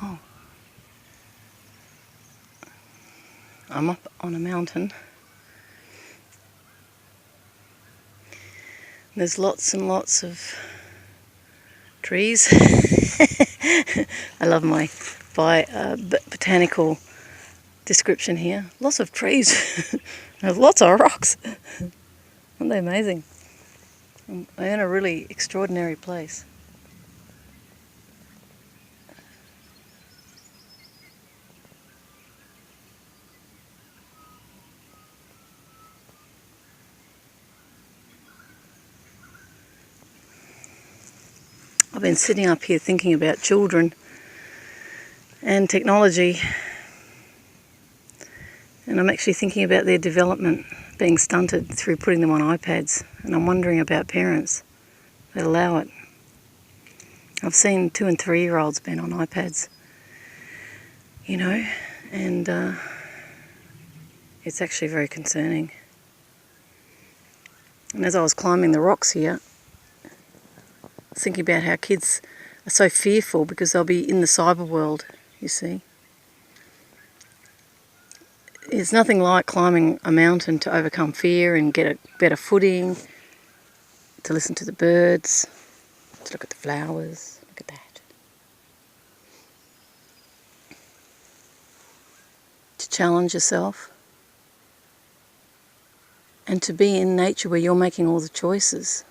Oh, I'm up on a mountain. There's lots and lots of trees. I love my botanical description here. Lots of trees. There's lots of rocks. Aren't they amazing? I'm in a really extraordinary place. I've been sitting up here thinking about children and technology, and I'm actually thinking about their development being stunted through putting them on iPads, and I'm wondering about parents that allow it. I've seen 2 and 3 year olds been on iPads, and it's actually very concerning. And as I was climbing the rocks here, thinking about how kids are so fearful because they'll be in the cyber world, you see. It's nothing like climbing a mountain to overcome fear and get a better footing, to listen to the birds, to look at the flowers. Look at that. To challenge yourself and to be in nature where you're making all the choices,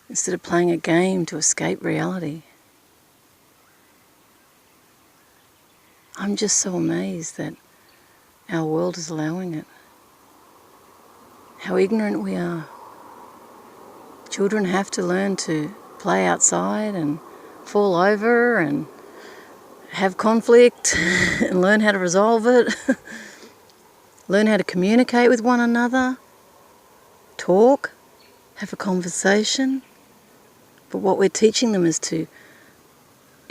instead of playing a game to escape reality. I'm just so amazed that our world is allowing it. How ignorant we are. Children have to learn to play outside and fall over and have conflict and learn how to resolve it, learn how to communicate with one another, talk, have a conversation. But what we're teaching them is to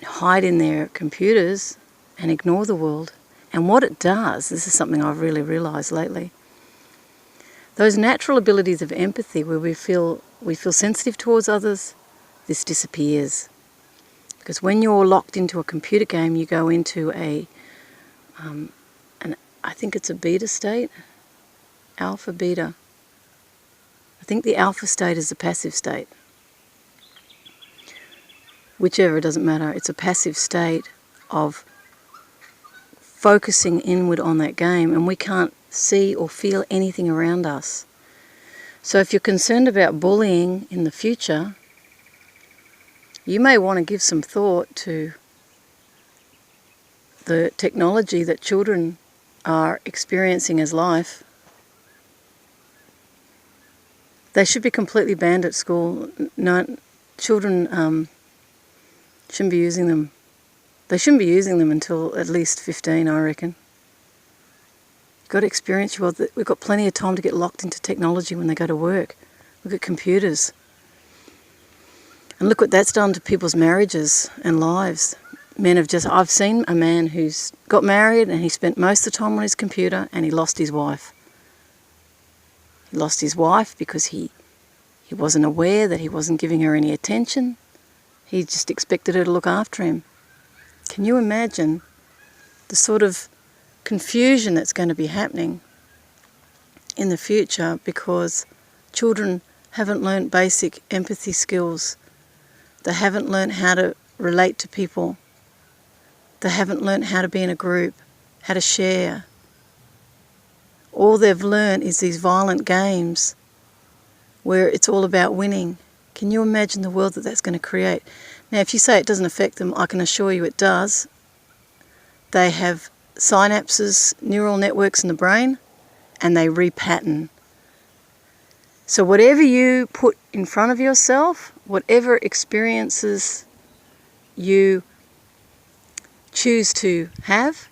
hide in their computers and ignore the world. And what it does, this is something I've really realised lately, those natural abilities of empathy where we feel sensitive towards others, this disappears. Because when you're locked into a computer game, you go into I think it's a beta state, alpha, beta. I think the alpha state is a passive state. Whichever, it doesn't matter. It's a passive state of focusing inward on that game, and we can't see or feel anything around us. So if you're concerned about bullying in the future, you may want to give some thought to the technology that children are experiencing as life. They should be completely banned at school. No, children shouldn't be using them. They shouldn't be using them until at least 15, I reckon. You've got to experience your world. We've got plenty of time to get locked into technology when they go to work. Look at computers. And look what that's done to people's marriages and lives. I've seen a man who's got married and he spent most of the time on his computer and he lost his wife. He lost his wife because he wasn't aware that he wasn't giving her any attention. He just expected her to look after him. Can you imagine the sort of confusion that's going to be happening in the future because children haven't learned basic empathy skills. They haven't learned how to relate to people. They haven't learned how to be in a group, how to share. All they've learned is these violent games where it's all about winning. Can you imagine the world that that's going to create? Now, if you say it doesn't affect them, I can assure you it does. They have synapses, neural networks in the brain, and they repattern. So whatever you put in front of yourself, whatever experiences you choose to have,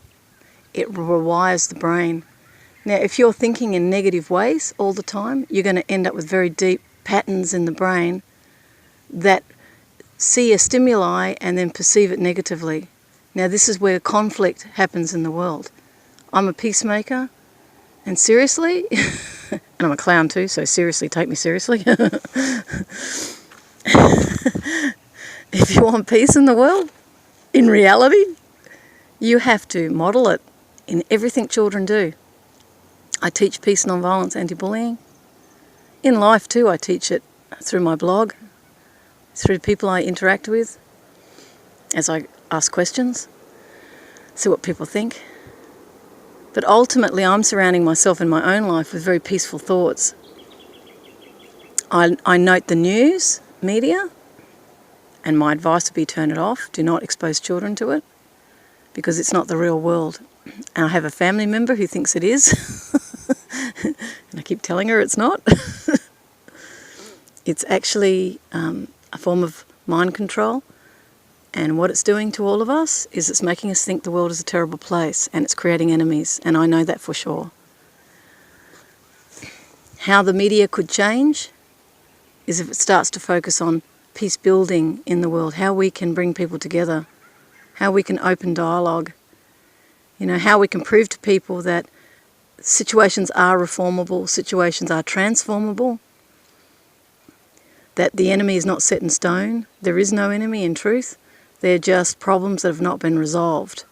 it rewires the brain. Now, if you're thinking in negative ways all the time, you're going to end up with very deep patterns in the brain that see a stimuli and then perceive it negatively. Now, this is where conflict happens in the world. I'm a peacemaker, and seriously, and I'm a clown too, so seriously, take me seriously. If you want peace in the world, in reality, you have to model it in everything children do. I teach peace, non-violence, anti-bullying. In life too, I teach it through my blog, through people I interact with, as I ask questions, see what people think. But ultimately, I'm surrounding myself in my own life with very peaceful thoughts. I note the news, media, and my advice would be turn it off. Do not expose children to it, because it's not the real world. And I have a family member who thinks it is, and I keep telling her it's not. It's actually a form of mind control, and what it's doing to all of us is it's making us think the world is a terrible place, and it's creating enemies, and I know that for sure. How the media could change is if it starts to focus on peace building in the world, how we can bring people together, how we can open dialogue, how we can prove to people that situations are reformable, situations are transformable, that the enemy is not set in stone. There is no enemy in truth. They're just problems that have not been resolved.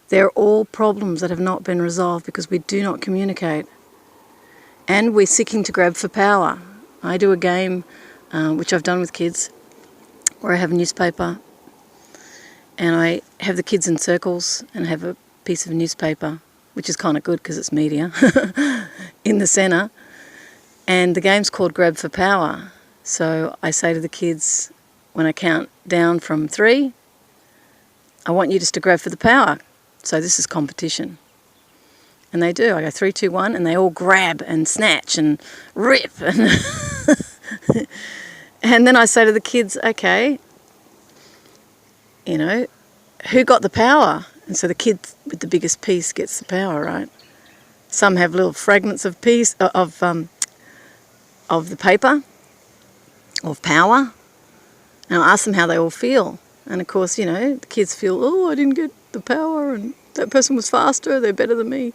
They're all problems that have not been resolved because we do not communicate. And we're seeking to grab for power. I do a game, which I've done with kids, where I have a newspaper and I have the kids in circles and have a piece of newspaper, which is kind of good because it's media, in the centre. And the game's called Grab for Power. So I say to the kids, when I count down from 3, I want you just to grab for the power. So this is competition. And they do. I go 3, 2, 1, and they all grab and snatch and rip. And, and then I say to the kids, okay, who got the power? And so the kid with the biggest piece gets the power, right? Some have little fragments of the paper, of power, and I ask them how they all feel. And of course, the kids feel, oh, I didn't get the power, and that person was faster, they're better than me.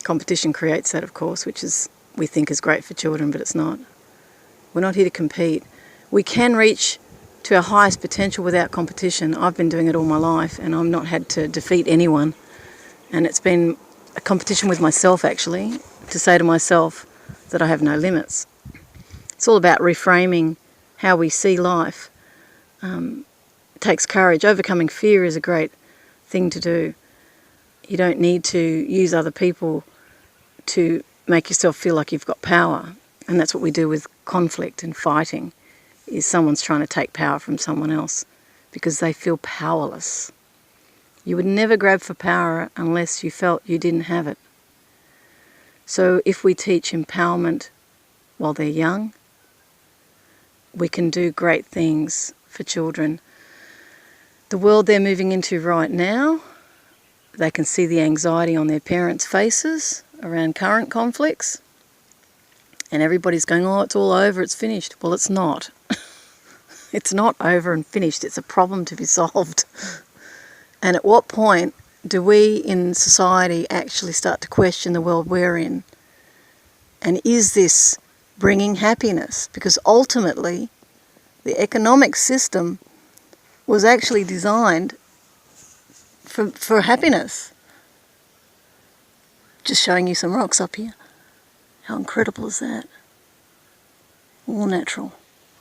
Competition creates that, of course, which we think is great for children, but it's not. We're not here to compete. We can reach to our highest potential without competition. I've been doing it all my life, and I've not had to defeat anyone. And it's been a competition with myself, actually, to say to myself that I have no limits. It's all about reframing how we see life. It takes courage. Overcoming fear is a great thing to do. You don't need to use other people to make yourself feel like you've got power. And that's what we do with conflict and fighting, is someone's trying to take power from someone else because they feel powerless. You would never grab for power unless you felt you didn't have it. So if we teach empowerment while they're young, we can do great things for children. The world they're moving into right now, they can see the anxiety on their parents' faces around current conflicts, and everybody's going, oh, it's all over, it's finished. Well, it's not. It's not over and finished. It's a problem to be solved. And at what point do we in society actually start to question the world we're in? And is this bringing happiness? Because ultimately, the economic system was actually designed for happiness. Just showing you some rocks up here. How incredible is that? All natural.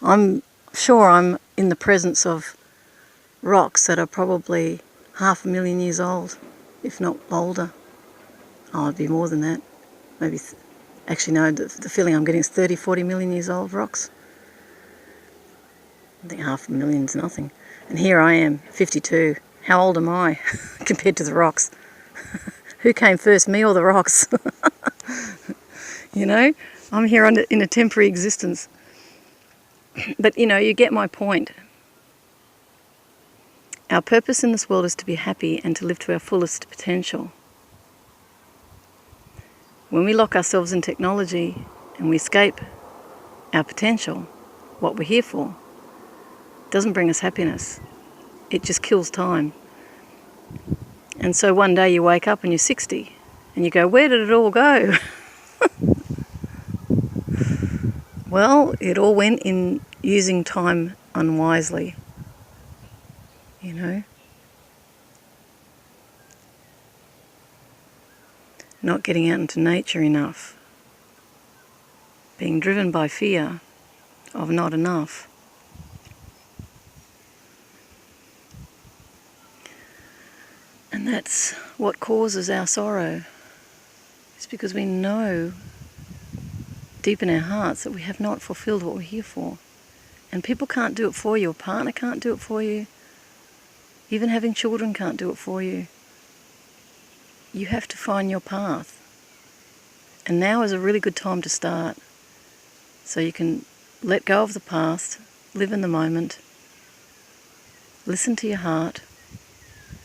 I'm sure I'm in the presence of rocks that are probably 500,000 years old, if not older. Oh, it'd be more than that. Maybe, actually no, the feeling I'm getting is 30, 40 million years old rocks. I think 500,000 is nothing. And here I am, 52. How old am I compared to the rocks? Who came first, me or the rocks? I'm here in a temporary existence. But, you get my point. Our purpose in this world is to be happy and to live to our fullest potential. When we lock ourselves in technology and we escape our potential, what we're here for, it doesn't bring us happiness. It just kills time. And so one day you wake up and you're 60 and you go, where did it all go? Well, it all went in using time unwisely. you know. Not getting out into nature enough. Being driven by fear of not enough. And that's what causes our sorrow. It's because we know deep in our hearts that we have not fulfilled what we're here for. And people can't do it for you. A partner can't do it for you. Even having children can't do it for you. You have to find your path. And now is a really good time to start. So you can let go of the past, live in the moment, listen to your heart,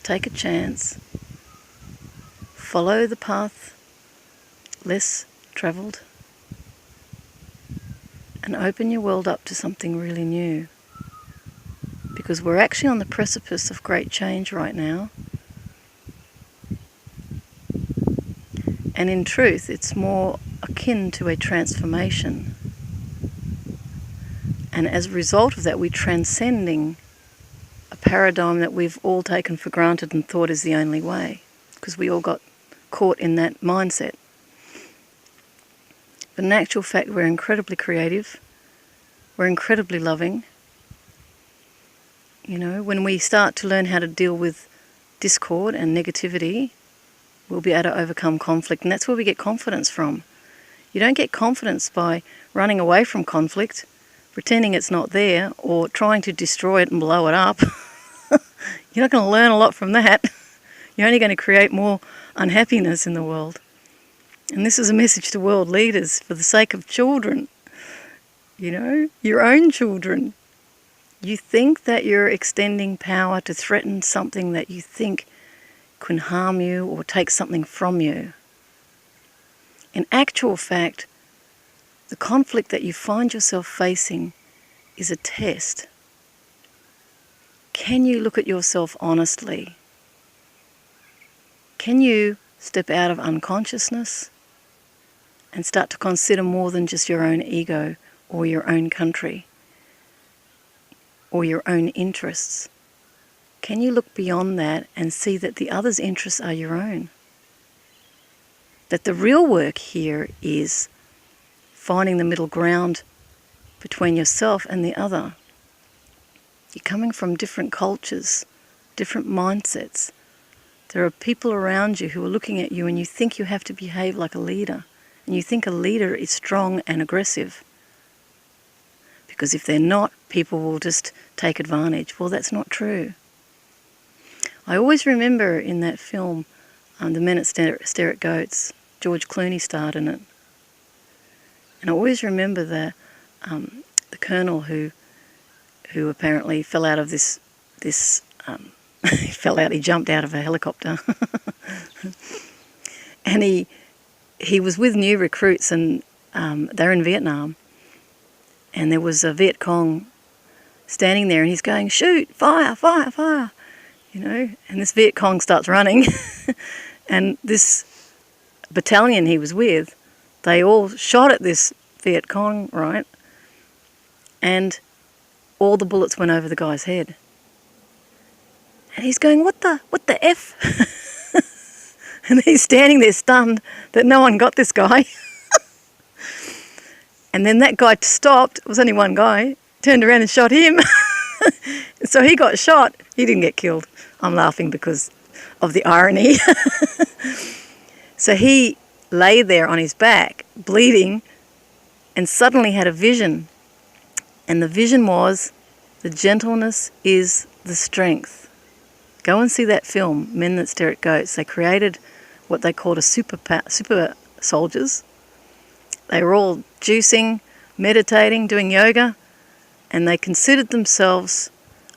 take a chance, follow the path less travelled, and open your world up to something really new. Because we're actually on the precipice of great change right now. And in truth, it's more akin to a transformation. And as a result of that, we're transcending a paradigm that we've all taken for granted and thought is the only way, because we all got caught in that mindset. But in actual fact, we're incredibly creative. We're incredibly loving. You know, when we start to learn how to deal with discord and negativity, we'll be able to overcome conflict. And that's where we get confidence from. You don't get confidence by running away from conflict, pretending it's not there, or trying to destroy it and blow it up. You're not going to learn a lot from that. You're only going to create more unhappiness in the world. And this is a message to world leaders for the sake of children. You know, your own children. You think that you're extending power to threaten something that you think can harm you or take something from you. In actual fact, the conflict that you find yourself facing is a test. Can you look at yourself honestly? Can you step out of unconsciousness and start to consider more than just your own ego or your own country or your own interests? Can you look beyond that and see that the other's interests are your own? That the real work here is finding the middle ground between yourself and the other. You're coming from different cultures, different mindsets. There are people around you who are looking at you and you think you have to behave like a leader. And you think a leader is strong and aggressive. Because if they're not, people will just take advantage. Well, that's not true. I always remember in that film, The Men That Stare at Goats, George Clooney starred in it. And I always remember the colonel who apparently fell out of this he jumped out of a helicopter. And he was with new recruits, and they're in Vietnam. And there was a Viet Cong standing there, and he's going, "Shoot, fire, fire, fire," you know. And this Viet Cong starts running, and this battalion he was with, they all shot at this Viet Cong, right? And all the bullets went over the guy's head. And he's going, what the F? And he's standing there stunned that no one got this guy. And then that guy stopped, it was only one guy, turned around and shot him. So he got shot. He didn't get killed. I'm laughing because of the irony. So he lay there on his back, bleeding, and suddenly had a vision. And the vision was, the gentleness is the strength. Go and see that film, Men That Stare at Goats. They created what they called a super soldiers. They were all juicing, meditating, doing yoga, and they considered themselves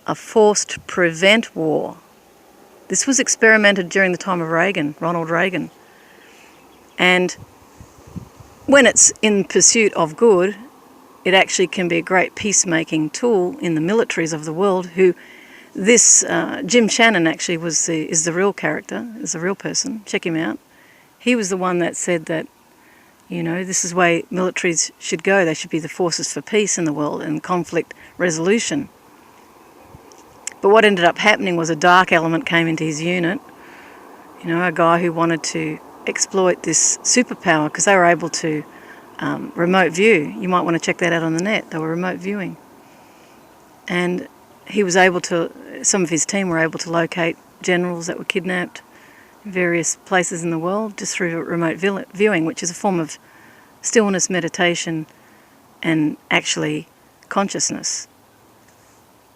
a force to prevent war. This was experimented during the time of Ronald Reagan. And when it's in pursuit of good, it actually can be a great peacemaking tool in the militaries of the world. This Jim Shannon actually is the real character, is the real person. Check him out. He was the one that said that, you know, this is the way militaries should go. They should be the forces for peace in the world and conflict resolution. But what ended up happening was a dark element came into his unit, a guy who wanted to exploit this superpower because they were able to remote view. You might want to check that out on the net. They were remote viewing. And he was able to, some of his team were able to locate generals that were kidnapped in various places in the world just through remote viewing, which is a form of stillness, meditation, and actually consciousness.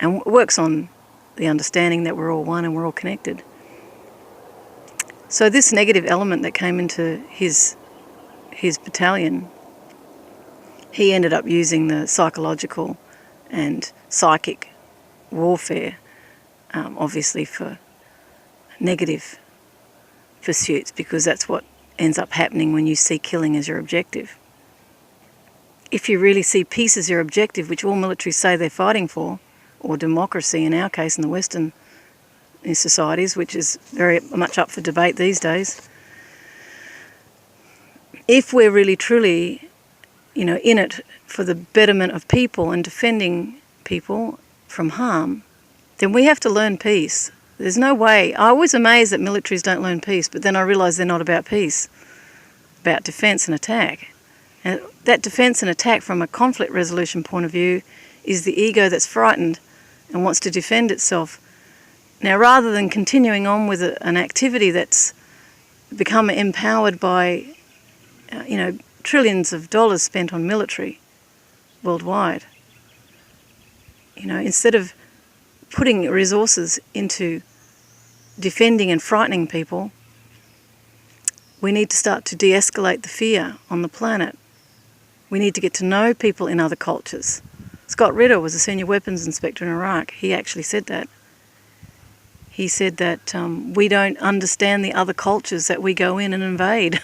And works on the understanding that we're all one and we're all connected. So this negative element that came into his battalion, he ended up using the psychological and psychic warfare, obviously for negative pursuits, because that's what ends up happening when you see killing as your objective. If you really see peace as your objective, which all militaries say they're fighting for, or democracy in our case in the Western societies, which is very much up for debate these days, if we're really truly in it for the betterment of people and defending people from harm, then we have to learn peace. There's no way. I was amazed that militaries don't learn peace, but then I realised they're not about peace, about defence and attack. And that defence and attack from a conflict resolution point of view is the ego that's frightened and wants to defend itself. Now, rather than continuing on with an activity that's become empowered by, trillions of dollars spent on military worldwide, instead of putting resources into defending and frightening people, we need to start to de-escalate the fear on the planet. We need to get to know people in other cultures. Scott Ritter was a senior weapons inspector in Iraq. He actually said that. He said that we don't understand the other cultures that we go in and invade.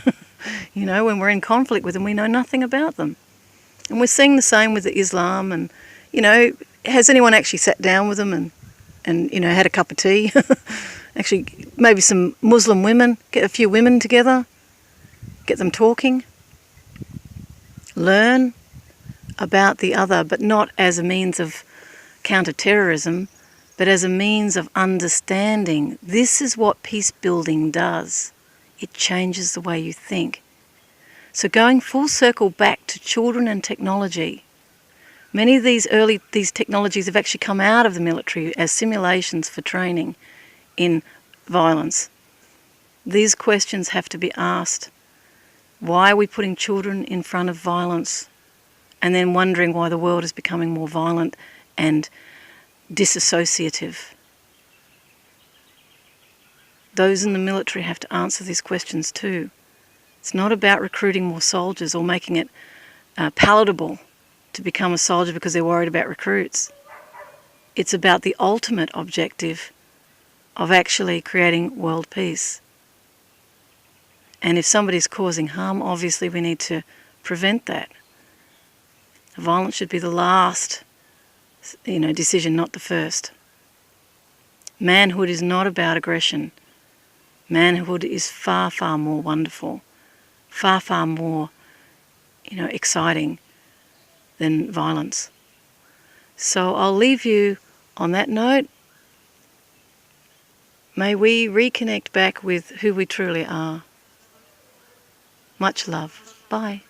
When we're in conflict with them, we know nothing about them. And we're seeing the same with the Islam. And, has anyone actually sat down with them and had a cup of tea? Actually, maybe some Muslim women, get a few women together, get them talking, learn about the other, but not as a means of counter-terrorism, but as a means of understanding. This is what peace building does. It changes the way you think. So going full circle back to children and technology, many of these technologies have actually come out of the military as simulations for training in violence. These questions have to be asked. Why are we putting children in front of violence? And then wondering why the world is becoming more violent and disassociative. Those in the military have to answer these questions too. It's not about recruiting more soldiers or making it palatable to become a soldier because they're worried about recruits. It's about the ultimate objective of actually creating world peace. And if somebody's causing harm, obviously we need to prevent that. Violence should be the last decision, not the first. Manhood is not about aggression. Manhood is far, far more wonderful, far, far more, exciting than violence. So I'll leave you on that note. May we reconnect back with who we truly are. Much love. Bye.